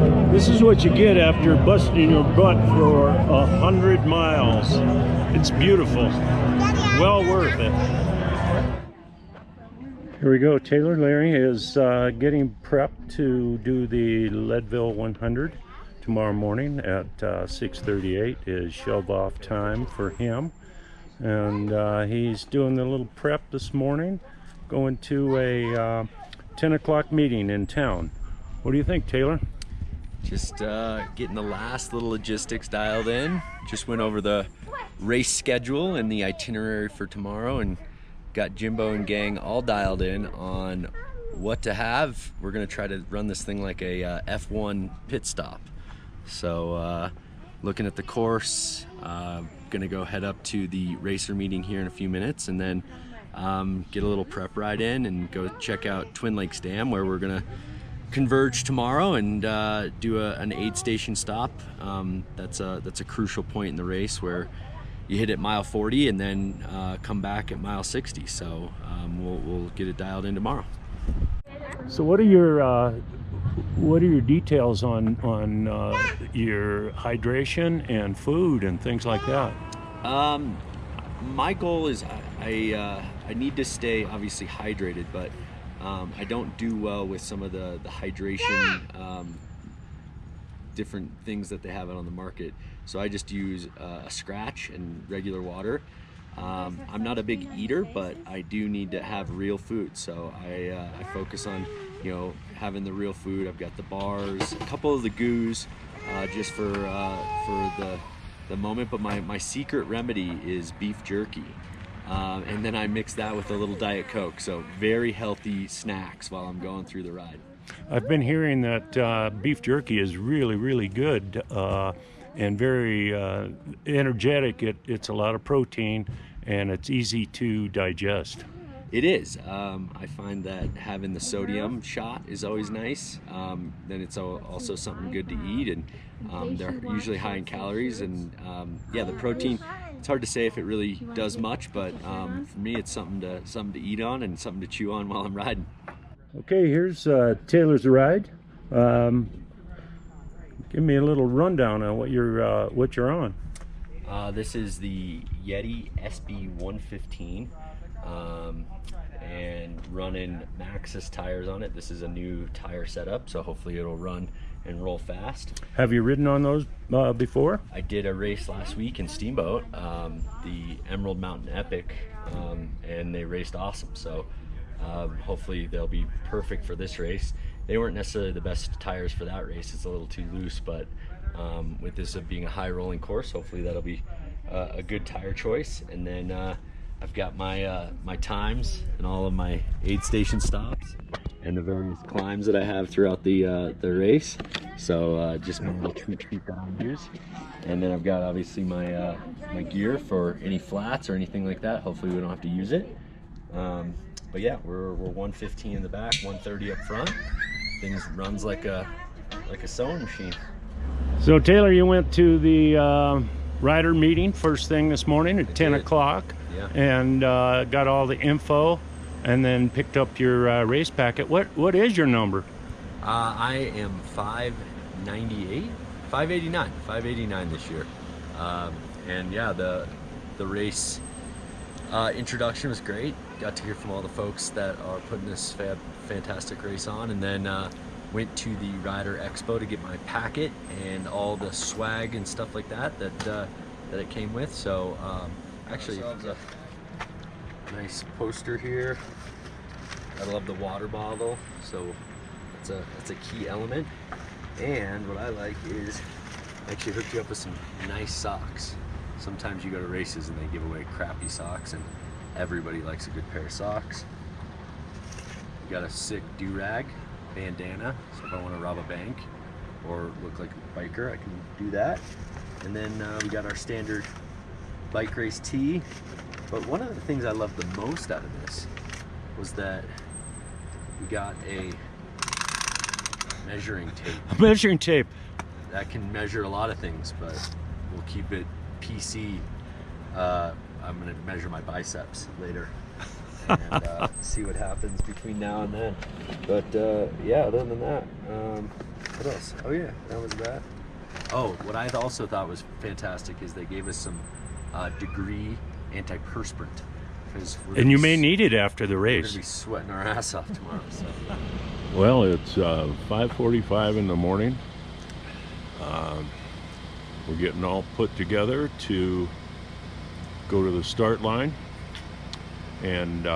This is what you get after busting your butt for 100 miles. It's beautiful. Well worth it. Here we go. Taylor Larry is getting prepped to do the Leadville 100 tomorrow morning at 6:38 is shove off time for him. And he's doing the little prep this morning, going to a 10 o'clock meeting in town. What do you think, Taylor? Just getting the last little logistics dialed in. Just went over the race schedule and the itinerary for tomorrow and got Jimbo and gang all dialed in on what to have. We're gonna try to run this thing like a F1 pit stop. So looking at the course, gonna go head up to the racer meeting here in a few minutes and then get a little prep ride in and go check out Twin Lakes Dam, where we're gonna converge tomorrow and do an aid station stop. That's a crucial point in the race where you hit at mile 40 and then come back at mile 60. So we'll get it dialed in tomorrow. So what are your details on your hydration and food and things like that? My goal is I need to stay obviously hydrated, but I don't do well with some of the hydration different things that they have out on the market. So I just use a scratch and regular water. I'm not a big eater, but I do need to have real food. So I focus on, having the real food. I've got the bars, a couple of the goos, just for the moment. But my secret remedy is beef jerky. And then I mix that with a little Diet Coke. So very healthy snacks while I'm going through the ride. I've been hearing that beef jerky is really, really good and very energetic. It's a lot of protein and it's easy to digest. It is. I find that having the sodium shot is always nice. Then it's also something good to eat, and they're usually high in calories. And yeah, the protein, it's hard to say if it really does much, but for me, it's something to eat on and something to chew on while I'm riding. Okay, here's Taylor's ride. Give me a little rundown on what you're on. This is the Yeti SB 115. And running Maxxis tires on it. This is a new tire setup, so hopefully it'll run and roll fast. Have you ridden on those before? I did a race last week in Steamboat, the Emerald Mountain Epic, and they raced awesome. So hopefully they'll be perfect for this race. They weren't necessarily the best tires for that race. It's a little too loose, but with this being a high rolling course, hopefully that'll be a good tire choice. And then I've got my my times and all of my aid station stops and the various climbs that I have throughout the race. So just my little treat that I use. And then I've got obviously my my gear for any flats or anything like that. Hopefully we don't have to use it. But yeah, we're 115 in the back, 130 up front. Things runs like a sewing machine. So Taylor, you went to the rider meeting first thing this morning at 10 o'clock. Yeah. And got all the info and then picked up your race packet. What is your number? I am 598, 589 this year. And yeah, the race introduction was great. Got to hear from all the folks that are putting this fantastic race on, and then went to the Rider Expo to get my packet and all the swag and stuff like that it came with. So actually, it's a nice poster here. I love the water bottle, so that's a key element. And what I like is I actually hooked you up with some nice socks. Sometimes you go to races and they give away crappy socks, and everybody likes a good pair of socks. You got a sick do-rag bandana, so if I want to rob a bank or look like a biker, I can do that. And then we got our standard bike race tee. But one of the things I loved the most out of this was that we got a measuring tape. A measuring tape. That can measure a lot of things, but we'll keep it PC. I'm gonna measure my biceps later and see what happens between now and then. But yeah, other than that, What else? Oh yeah, that was that. Oh, what I also thought was fantastic is they gave us some degree antiperspirant. And you may need it after the We're gonna race. be sweating our ass off tomorrow. So. Well, it's 5:45 in the morning. We're getting all put together to go to the start line, and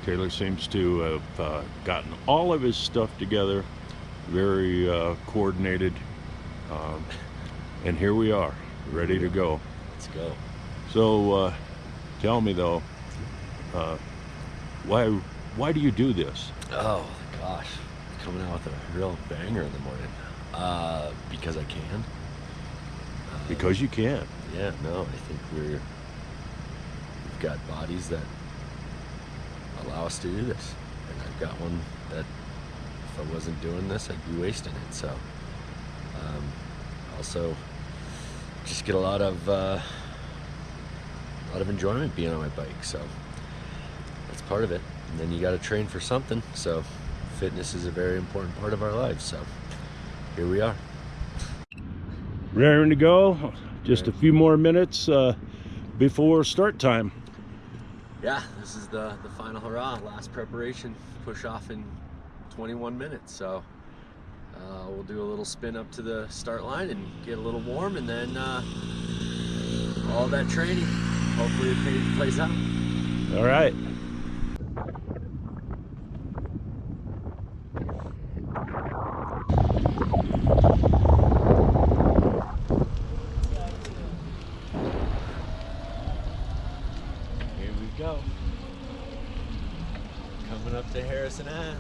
Taylor seems to have gotten all of his stuff together, very coordinated, and here we are, ready to go. Let's go. So tell me though, why do you do this? Oh gosh, coming out with a real banger in the morning. Because I can. Because you can. Yeah, no, I think we've got bodies that allow us to do this, and I've got one that if I wasn't doing this, I'd be wasting it. So, also, just get a lot of enjoyment being on my bike. So that's part of it. And then you got to train for something. So fitness is a very important part of our lives. So here we are. Raring to go. Just a few more minutes before start time. Yeah, this is the final hurrah, last preparation, push off in 21 minutes. So we'll do a little spin up to the start line and get a little warm, and then all that training, hopefully it plays out. All right. Here we go. Coming up to Harrison Ave.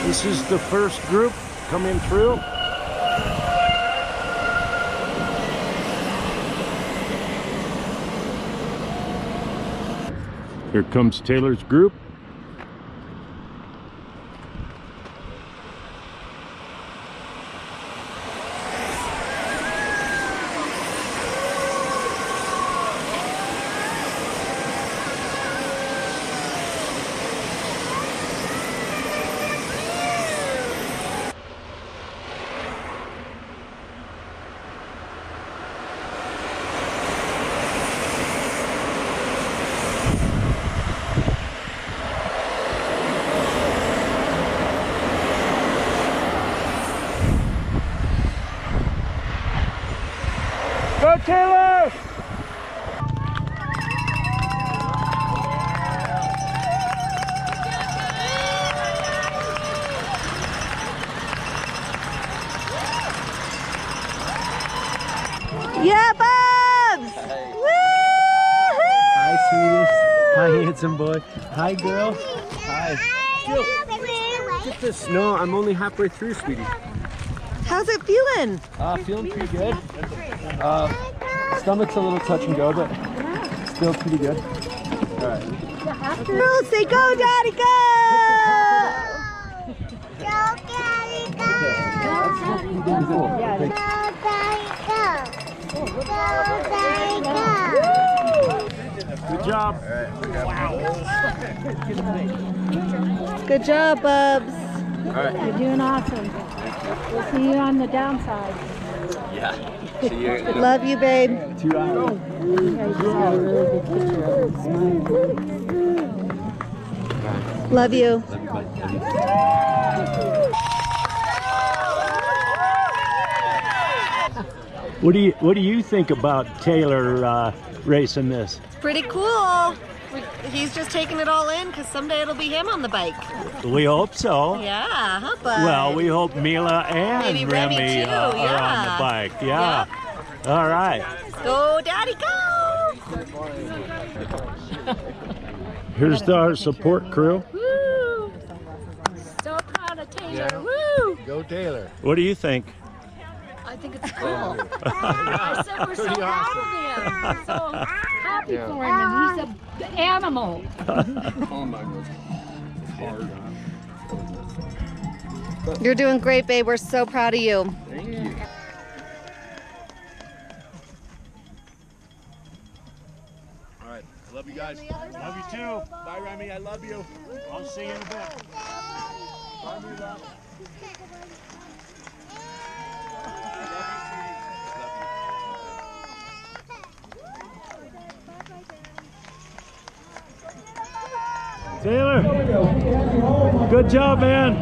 This is the first group coming through. Here comes Taylor's group. Go Taylor! Yeah, Bubs! Hi, sweetest. Hi, handsome boy. Hi, girl. Hi. Get this. No, I'm only halfway through, sweetie. How's it feeling? Feeling pretty good. Stomach's a little touch and go, but still pretty good. All right. Girls, say go, Daddy, go! Go, Daddy, go! Go, Go, Daddy, go! Go, Daddy, go! Good job. Good job, Bubs. You're doing awesome. We'll see you on the downside. Yeah. See you. Love you, babe. 2 hours. You guys just got a really good picture of him smiling. Love you. Love you, bud. Love you. What do you think about Taylor racing this? Pretty cool. He's just taking it all in because someday it'll be him on the bike. We hope so. Yeah, huh, bud? Well, we hope Mila and Maybe Remy Remy too, are on yeah. the bike. Yeah. All right. Go, Daddy, go! Here's our support crew. Woo! So proud of Taylor. Woo! Go, Taylor. What do you think? I think it's cool. I said we're so proud of him. We're so happy for him, and he's an animal. Oh my God. You're doing great, babe. We're so proud of you. Thank you. All right. I love you guys. Love you too. Bye, Remy. I love you. I'll see you in a bit. Bye, Mila. Taylor, good job, man.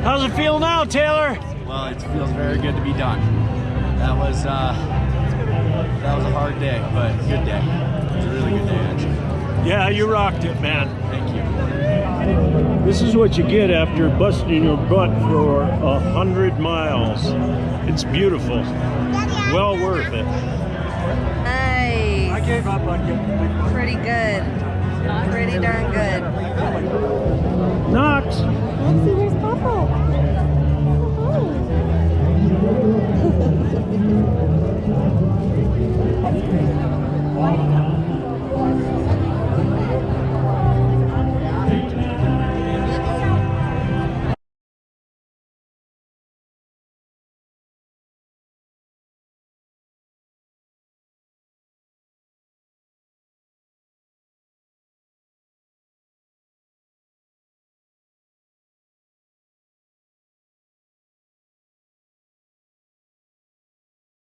How's it feel now, Taylor? Well, it feels very good to be done. That was a hard day, but good day. It was a really good day, actually. Yeah, you rocked it, man. Thank you. This is what you get after busting your butt for 100 miles. It's beautiful. Well worth it. Nice. I gave up on you. Pretty good. Pretty darn good. Knox. Lexi, where's Papa? Oh, hi.